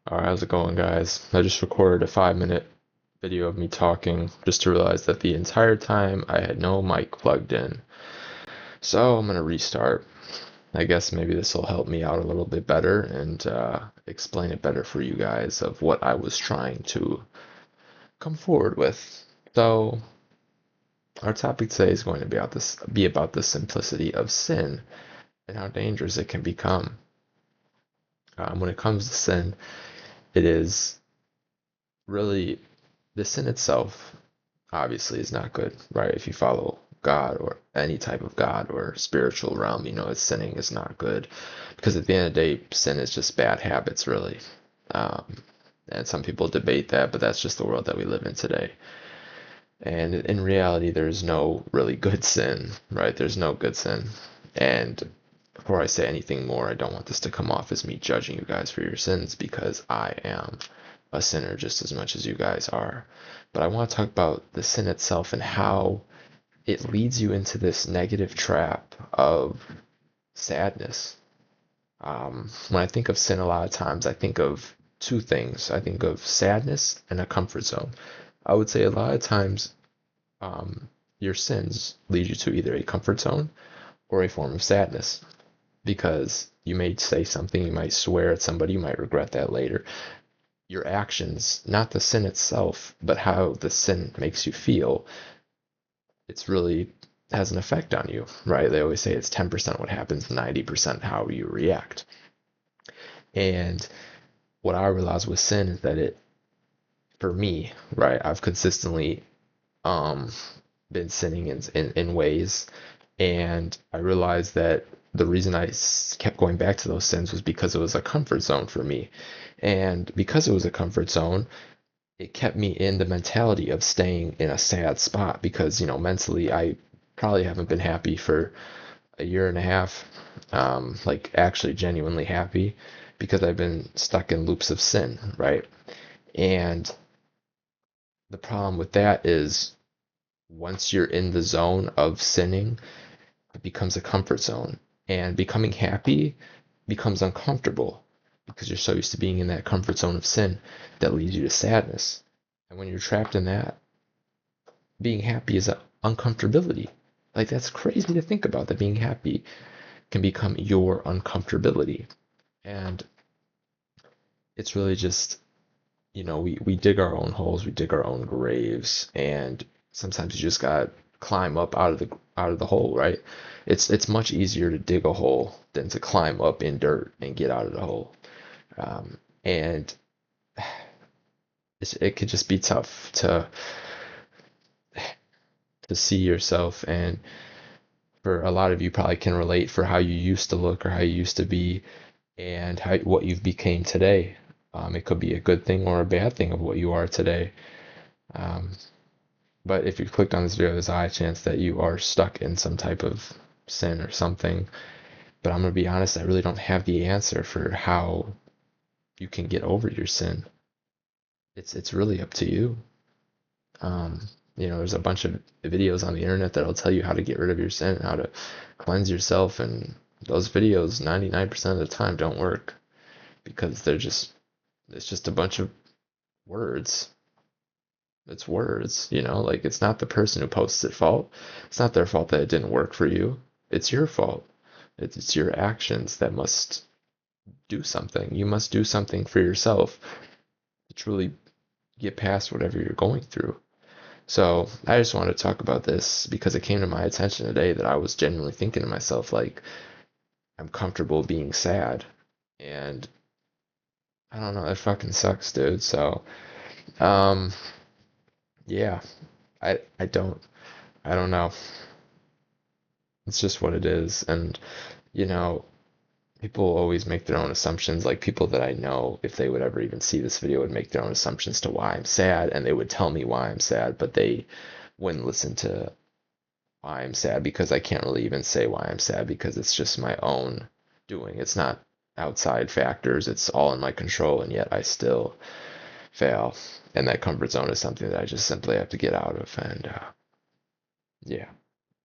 Alright, how's it going, guys? I just recorded a 5-minute video of me talking just to realize that the entire time I had no mic plugged in. So I'm gonna restart. I guess maybe this will help me out a little bit better and explain it better for you guys of what I was trying to come forward with. So our topic today is going to be about the simplicity of sin and how dangerous it can become. When it comes to sin, it is really the sin itself obviously is not good, right? If you follow God or any type of God or spiritual realm, you know that sinning is not good because at the end of the day, sin is just bad habits, really. Um, and some people debate that, but that's just the world that we live in today. And in reality, there's no really good sin, right? There's no good sin. And before I say anything more, I don't want this to come off as me judging you guys for your sins because I am a sinner just as much as you guys are. But I want to talk about the sin itself and how it leads you into this negative trap of sadness. When I think of sin, a lot of times I think of two things. I think of sadness and a comfort zone. I would say a lot of times your sins lead you to either a comfort zone or a form of sadness because you may say something, you might swear at somebody, you might regret that later. Your actions, not the sin itself, but how the sin makes you feel, it's really has an effect on you, right? They always say it's 10% what happens, 90% how you react. And what I realized with sin is that for me, right, I've consistently um, been sinning in ways, and I realized that the reason I kept going back to those sins was because it was a comfort zone for me. And because it was a comfort zone, it kept me in the mentality of staying in a sad spot because, mentally, I probably haven't been happy for a year and a half, like actually genuinely happy because I've been stuck in loops of sin, right? And the problem with that is once you're in the zone of sinning, it becomes a comfort zone. And becoming happy becomes uncomfortable because you're so used to being in that comfort zone of sin that leads you to sadness. And when you're trapped in that, being happy is an uncomfortability. Like, that's crazy to think about that being happy can become your uncomfortability. And it's really just, we dig our own holes, we dig our own graves, and sometimes you just gotta climb up out of the hole, right? It's much easier to dig a hole than to climb up in dirt and get out of the hole. And it could just be tough to see yourself, and for a lot of you probably can relate for how you used to look or how you used to be and what you've became today. It could be a good thing or a bad thing of what you are today. Um, but if you clicked on this video, there's a high chance that you are stuck in some type of sin or something. But I'm gonna be honest, I really don't have the answer for how you can get over your sin. It's really up to you. Um, there's a bunch of videos on the internet that'll tell you how to get rid of your sin, how to cleanse yourself, and those videos 99% of the time don't work because it's just a bunch of words. It's words, like it's not the person who posts it fault. It's not their fault that it didn't work for you. It's your fault. It's your actions that must do something. You must do something for yourself to truly get past whatever you're going through. So I just wanted to talk about this because it came to my attention today that I was genuinely thinking to myself, like, I'm comfortable being sad. And I don't know, that fucking sucks, dude. So, um, yeah, I I don't know. It's just what it is. And, you know, people always make their own assumptions. Like people that I know, if they would ever even see this video, would make their own assumptions to why I'm sad, and they would tell me why I'm sad, but they wouldn't listen to why I'm sad because I can't really even say why I'm sad because it's just my own doing. It's not outside factors. It's all in my control, and yet I still fail. And that comfort zone is something that I just simply have to get out of. And yeah.